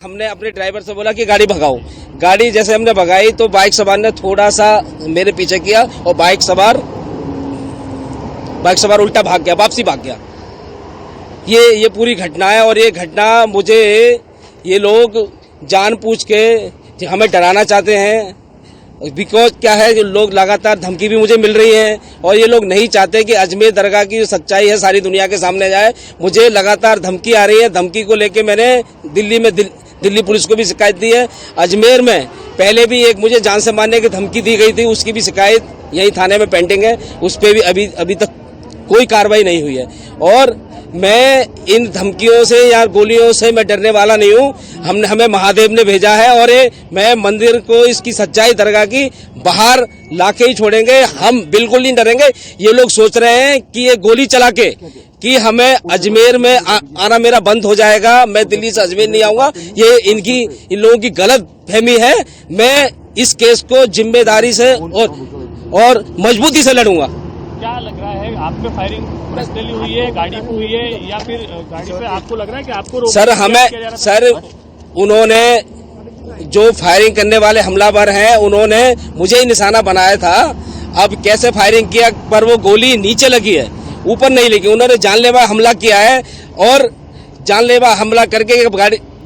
हमने अपने ड्राइवर से बोला कि गाड़ी भगाओ। गाड़ी जैसे हमने भगाई तो बाइक सवार ने थोड़ा सा मेरे पीछे किया और बाइक सवार उल्टा भाग गया, वापसी भाग गया। ये पूरी घटना है और ये घटना मुझे ये लोग जानबूझ के हमें डराना चाहते हैं। बिकॉज क्या है, जो लोग लगातार धमकी भी मुझे मिल रही है और ये लोग नहीं चाहते कि अजमेर दरगाह की जो सच्चाई है सारी दुनिया के सामने जाए। मुझे लगातार धमकी आ रही है। धमकी को लेके मैंने दिल्ली पुलिस को भी शिकायत दी है। अजमेर में पहले भी एक मुझे जान से मारने की धमकी दी गई थी, उसकी भी शिकायत यही थाने में पेंडिंग है। उस पर भी अभी तक कोई कार्रवाई नहीं हुई है। और मैं इन धमकियों से या गोलियों से मैं डरने वाला नहीं हूँ। हमें महादेव ने भेजा है और मैं मंदिर को इसकी सच्चाई दरगाह की बाहर लाके ही छोड़ेंगे। हम बिल्कुल नहीं डरेंगे। ये लोग सोच रहे हैं कि ये गोली चला के कि हमें अजमेर में आना मेरा बंद हो जाएगा, मैं दिल्ली से अजमेर नहीं आऊंगा। ये इन लोगों की गलत फहमी है। मैं इस केस को जिम्मेदारी से और मजबूती से लड़ूंगा। क्या लग रहा है, आप पे फायरिंग पर्सनली हुई है, गाड़ी पे हुई है, या फिर गाड़ी पे आपको लग रहा है कि आपको सर उन्होंने जो फायरिंग करने वाले हमलावर हैं उन्होंने मुझे ही निशाना बनाया था। अब कैसे फायरिंग किया, पर वो गोली नीचे लगी है, ऊपर नहीं लगी। उन्होंने जानलेवा हमला किया है और जानलेवा हमला करके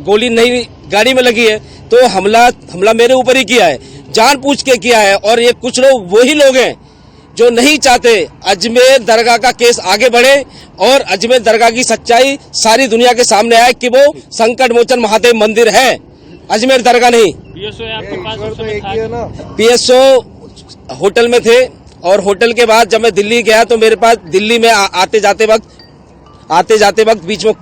गोली नहीं गाड़ी में लगी है तो हमला मेरे ऊपर ही किया है, जानबूझ के किया है। और ये कुछ लोग वही लोग हैं जो नहीं चाहते अजमेर दरगाह का केस आगे बढ़े और अजमेर दरगाह की सच्चाई सारी दुनिया के सामने आए कि वो संकट मोचन महादेव मंदिर है, अजमेर दरगाह नहीं। पीएसओ होटल में थे और होटल के बाद जब मैं दिल्ली गया तो मेरे पास दिल्ली में आते जाते वक्त बीच में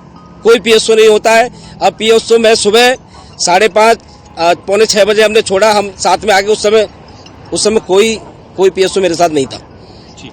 कोई पीएसओ नहीं होता है। अब पीएसओ में सुबह 5:30 पौने 6 बजे हमने छोड़ा, हम साथ में आगे। उस समय कोई पीएसओ मेरे साथ नहीं था। ठीक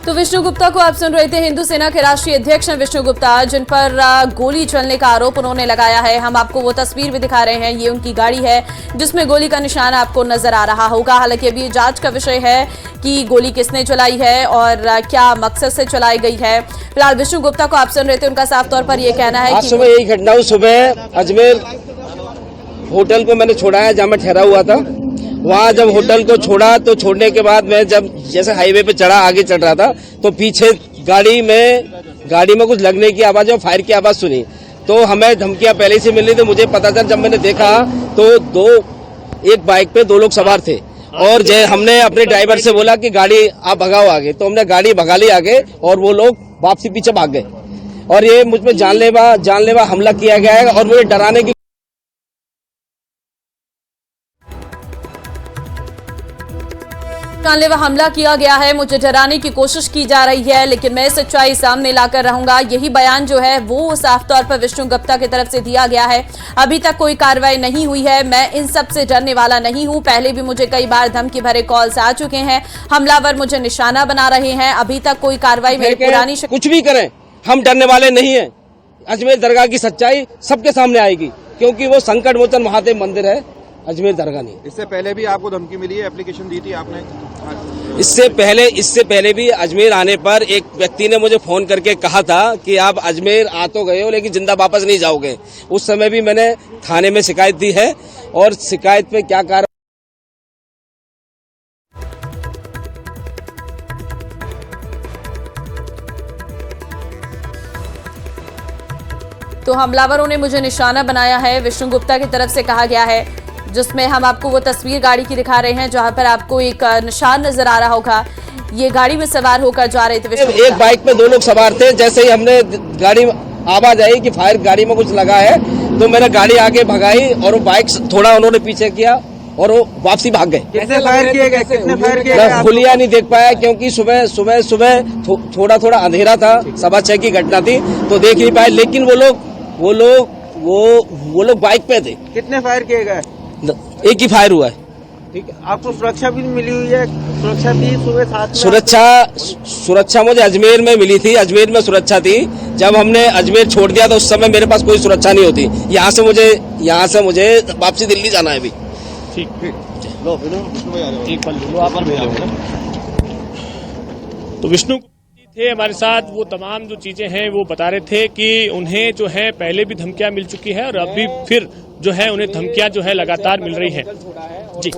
तो विष्णु गुप्ता को आप सुन रहे थे। हिंदू सेना के राष्ट्रीय अध्यक्ष हैं विष्णु गुप्ता, जिन पर गोली चलने का आरोप उन्होंने लगाया है। हम आपको वो तस्वीर भी दिखा रहे हैं। ये उनकी गाड़ी है जिसमें गोली का निशान आपको नजर आ रहा होगा। हालांकि अभी जांच का विषय है कि गोली किसने चलाई है और क्या मकसद से चलाई गई है। फिलहाल विष्णु गुप्ता को आप सुन रहे थे। उनका साफ तौर पर यह कहना है आज सुबह यही घटना हुई। सुबह अजमेर होटल को मैंने छोड़ा है जहाँ मैं ठहरा हुआ था। वहाँ जब होटल को छोड़ा तो छोड़ने के बाद मैं जब जैसे हाईवे पे आगे चढ़ रहा था तो पीछे गाड़ी में कुछ लगने की आवाज और फायर की आवाज सुनी। तो हमें धमकियां पहले से मिल रही थी। मुझे पता चला, जब मैंने देखा तो एक बाइक पे 2 लोग सवार थे और हमने अपने ड्राइवर से बोला कि गाड़ी आप भगाओ आगे। तो हमने गाड़ी भगा ली आगे और वो लोग वापसी पीछे भाग गए। और ये मुझ पे जानलेवा हमला किया गया है और मुझे डराने की जानलेवा हमला किया गया है, मुझे डराने की कोशिश की जा रही है, लेकिन मैं सच्चाई सामने लाकर रहूंगा। यही बयान जो है वो साफ तौर पर विष्णु गुप्ता की तरफ से दिया गया है। अभी तक कोई कार्रवाई नहीं हुई है। मैं इन सब से डरने वाला नहीं हूं। पहले भी मुझे कई बार धमकी भरे कॉल्स आ चुके हैं। हमलावर मुझे निशाना बना रहे हैं। अभी तक कोई कार्रवाई मेरी पुरानी कुछ भी करें, हम डरने वाले नहीं है। अजमेर दरगाह की सच्चाई सबके सामने आएगी क्योंकि वो संकट मोचन महादेव मंदिर है, अजमेर दरगाह नहीं। इससे पहले भी आपको धमकी मिली है, एप्लीकेशन दी थी आपने? इससे पहले भी अजमेर आने पर एक व्यक्ति ने मुझे फोन करके कहा था कि आप अजमेर आ तो गए हो लेकिन जिंदा वापस नहीं जाओगे। उस समय भी मैंने थाने में शिकायत दी है और शिकायत पे क्या कार्रवाई। तो हमलावरों ने मुझे निशाना बनाया है, विष्णु गुप्ता की तरफ से कहा गया है, जिसमें हम आपको वो तस्वीर गाड़ी की दिखा रहे हैं जहां पर आपको एक निशान नजर आ रहा होगा। ये गाड़ी में सवार होकर जा रहे थे। एक बाइक पे 2 लोग सवार थे। जैसे ही हमने गाड़ी आवाज आई कि फायर गाड़ी में कुछ लगा है तो मैंने गाड़ी आगे भगाई और वो बाइक थोड़ा उन्होंने पीछे किया और वो वापसी भाग गए। कितने फायर किए गए? कितने फायर किए गए? हुलिया नहीं देख पाया क्योंकि सुबह थोड़ा अंधेरा था। 6:15 की घटना थी तो देख नहीं पाए। लेकिन वो लोग बाइक पे थे। कितने फायर किए गए? एक ही फायर हुआ है। ठीक है, आपको सुरक्षा भी मिली हुई है? सुरक्षा थी सुबह 7? सुरक्षा मुझे अजमेर में मिली थी। अजमेर में सुरक्षा थी। जब हमने अजमेर छोड़ दिया तो उस समय मेरे पास कोई सुरक्षा नहीं होती। यहाँ से मुझे वापसी दिल्ली जाना है अभी। ठीक लो, एक पल लो आप। तो विष्णु थे हमारे साथ, वो तमाम जो चीजें हैं वो बता रहे थे कि उन्हें जो है पहले भी धमकियां मिल चुकी है और अभी फिर जो है उन्हें धमकियां जो है लगातार मिल रही हैं। जी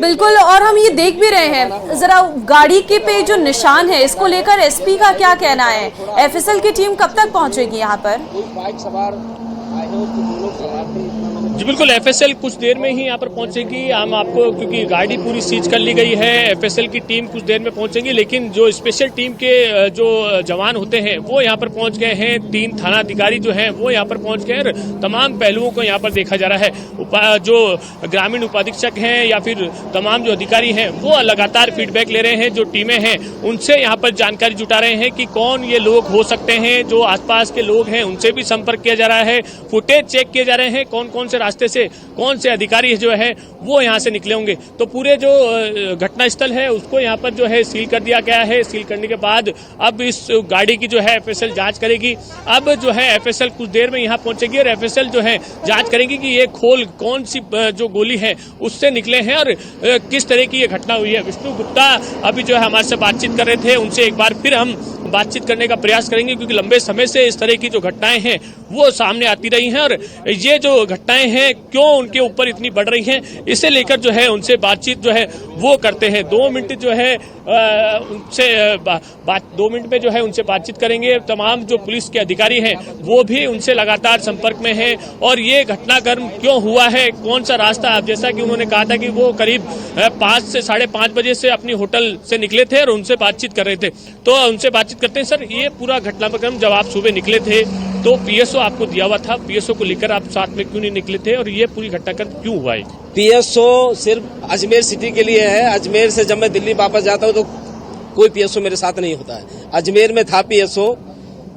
बिल्कुल, और हम ये देख भी रहे हैं, जरा गाड़ी के पे जो निशान है इसको लेकर एसपी का क्या कहना है? एफएसएल की टीम कब तक पहुंचेगी यहाँ पर? जी बिल्कुल, एफएसएल कुछ देर में ही यहाँ पर पहुंचेगी। हम आपको, क्योंकि गाड़ी पूरी सीज कर ली गई है, एफएसएल की टीम कुछ देर में पहुंचेगी, लेकिन जो स्पेशल टीम के जो जवान होते हैं वो यहाँ पर पहुंच गए हैं। 3 थाना अधिकारी जो हैं वो यहाँ पर पहुंच गए हैं। तमाम पहलुओं को यहाँ पर देखा जा रहा है। जो ग्रामीण उपाधीक्षक हैं या फिर तमाम जो अधिकारी हैं वो लगातार फीडबैक ले रहे हैं। जो टीमें हैं उनसे यहाँ पर जानकारी जुटा रहे हैं कि कौन ये लोग हो सकते हैं। जो आसपास के लोग हैं उनसे भी संपर्क किया जा रहा है, फुटेज चेक किए जा रहे हैं, कौन कौन से रास्ते से कौन से अधिकारी जो है वो यहाँ से निकले होंगे। तो पूरे जो घटना स्थल है उसको यहाँ पर जो है सील कर दिया गया है। सील करने के बाद अब इस गाड़ी की जो है एफएसएल जांच करेगी। अब जो है एफएसएल कुछ देर में यहाँ पहुंचेगी और एफएसएल जो है जांच करेगी कि ये खोल कौन सी जो गोली है उससे निकले हैं और किस तरह की ये घटना हुई है। विष्णु गुप्ता अभी जो है हमारे से बातचीत कर रहे थे, उनसे एक बार फिर हम बातचीत करने का प्रयास करेंगे, क्योंकि लंबे समय से इस तरह की जो घटनाएं हैं वो सामने आती रही हैं और ये जो घटनाएं हैं क्यों उनके ऊपर इतनी बढ़ रही हैं, इसे लेकर जो है उनसे बातचीत जो है वो करते हैं। 2 मिनट जो है उनसे 2 मिनट में जो है उनसे बातचीत करेंगे। तमाम जो पुलिस के अधिकारी हैं वो भी उनसे लगातार संपर्क में हैं और ये घटनाक्रम क्यों हुआ है, कौन सा रास्ता, जैसा कि उन्होंने कहा था कि वो करीब 5 से 5:30 बजे से अपनी होटल से निकले थे और उनसे बातचीत कर रहे थे। तो उनसे बातचीत करते हैं। सर, ये पूरा घटनाक्रम जब आप सुबह निकले थे तो पीएसओ आपको दिया हुआ था, पीएसओ को लेकर आप साथ में क्यों नहीं निकले थे और ये पूरी घटनाक्रम क्यों हुआ है? पीएसओ सिर्फ अजमेर सिटी के लिए है। अजमेर से जब मैं दिल्ली वापस जाता हूँ तो कोई पीएसओ मेरे साथ नहीं होता है। अजमेर में था पीएसओ,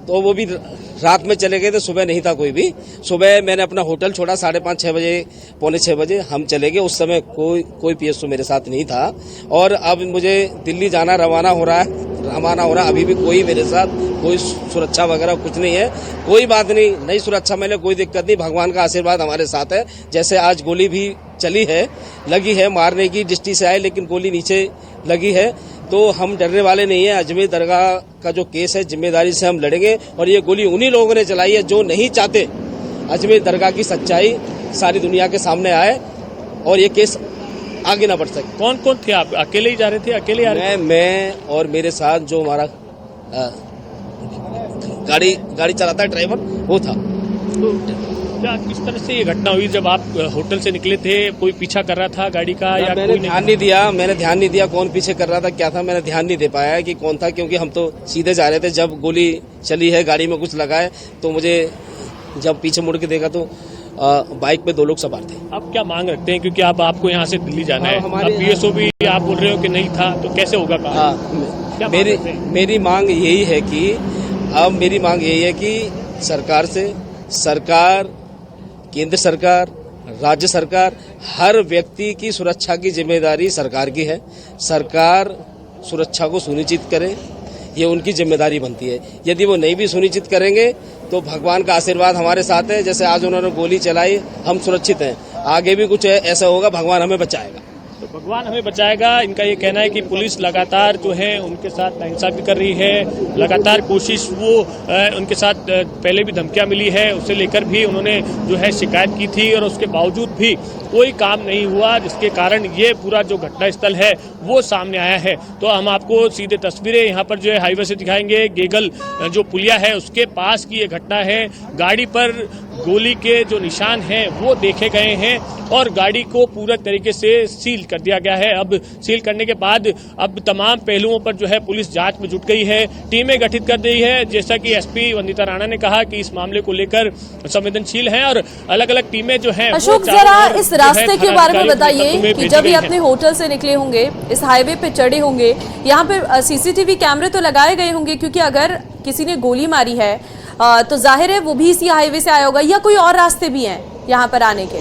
तो वो भी रात में चले गए थे, सुबह नहीं था कोई भी। सुबह मैंने अपना होटल छोड़ा 5:30-6 बजे, 5:45 बजे हम चले गए। उस समय कोई पीएसओ मेरे साथ नहीं था और अब मुझे दिल्ली जाना रवाना हो रहा है। अभी भी कोई मेरे साथ कोई सुरक्षा वगैरह कुछ नहीं है। कोई बात नहीं सुरक्षा में कोई दिक्कत नहीं, भगवान का आशीर्वाद हमारे साथ है। जैसे आज गोली भी चली है, लगी है, मारने की दृष्टि से आए लेकिन गोली नीचे लगी है, तो हम डरने वाले नहीं है। अजमेर दरगाह का जो केस है जिम्मेदारी से हम लड़ेंगे और ये गोली उन्हीं लोगों ने चलाई है जो नहीं चाहते अजमेर दरगाह की सच्चाई सारी दुनिया के सामने आए और ये केस आगे ना बढ़ सके। कौन कौन थे आप? अकेले ही जा रहे थे? अकेले आ रहे थे? मैं और मेरे साथ जो हमारा गाड़ी चलाता है ड्राइवर वो था। तो क्या किस तरह से ये घटना हुई? जब आप होटल से निकले थे कोई पीछा कर रहा था गाड़ी का या मैंने ध्यान नहीं दिया कौन पीछे कर रहा था क्या था, मैंने ध्यान नहीं दे पाया कि कौन था, क्योंकि हम तो सीधे जा रहे थे। जब गोली चली है गाड़ी में कुछ लगा है तो मुझे जब पीछे मुड़ के देखा तो बाइक पे 2 लोग सवार थे। अब क्या मांग रखते हैं, क्योंकि अब आपको यहाँ से दिल्ली जाना है, अब पीएसओ भी आप बोल रहे हो कि नहीं था, तो कैसे होगा काम? मेरी मांग यही है कि सरकार, केंद्र सरकार, राज्य सरकार, हर व्यक्ति की सुरक्षा की जिम्मेदारी सरकार की है। सरकार सुरक्षा को सुनिश्चित करे, ये उनकी जिम्मेदारी बनती है। यदि वो नहीं भी सुनिश्चित करेंगे तो भगवान का आशीर्वाद हमारे साथ है। जैसे आज उन्होंने गोली चलाई, हम सुरक्षित हैं, आगे भी कुछ ऐसा होगा भगवान हमें बचाएगा। तो भगवान हमें बचाएगा, इनका ये कहना है कि पुलिस लगातार जो है उनके साथ नाइंसाफी कर रही है। लगातार कोशिश वो उनके साथ पहले भी धमकियां मिली है, उसे लेकर भी उन्होंने जो है शिकायत की थी और उसके बावजूद भी कोई काम नहीं हुआ, जिसके कारण ये पूरा जो घटना स्थल है वो सामने आया है। तो हम आपको सीधे तस्वीरें यहाँ पर जो है हाईवे से दिखाएंगे। गेगल जो पुलिया है उसके पास की ये घटना है। गाड़ी पर गोली के जो निशान हैं वो देखे गए हैं और गाड़ी को पूरा तरीके से सील कर दिया गया है। अब सील करने के बाद अब तमाम पहलुओं पर जो है पुलिस जांच में जुट गई है, टीमें गठित कर दी है। जैसा कि एसपी वंदिता राणा ने कहा कि इस मामले को लेकर संवेदनशील है और अलग अलग टीमें जो है। अशोक, जरा इस रास्ते के बारे में बताइए कि जब ये अपने होटल से निकले होंगे, इस हाईवे पे चढ़े होंगे, यहाँ पे सीसीटीवी कैमरे तो लगाए गए होंगे, क्योंकि अगर किसी ने गोली मारी है तो जाहिर है वो भी इसी हाईवे से आया होगा, या कोई और रास्ते भी हैं यहाँ पर आने के?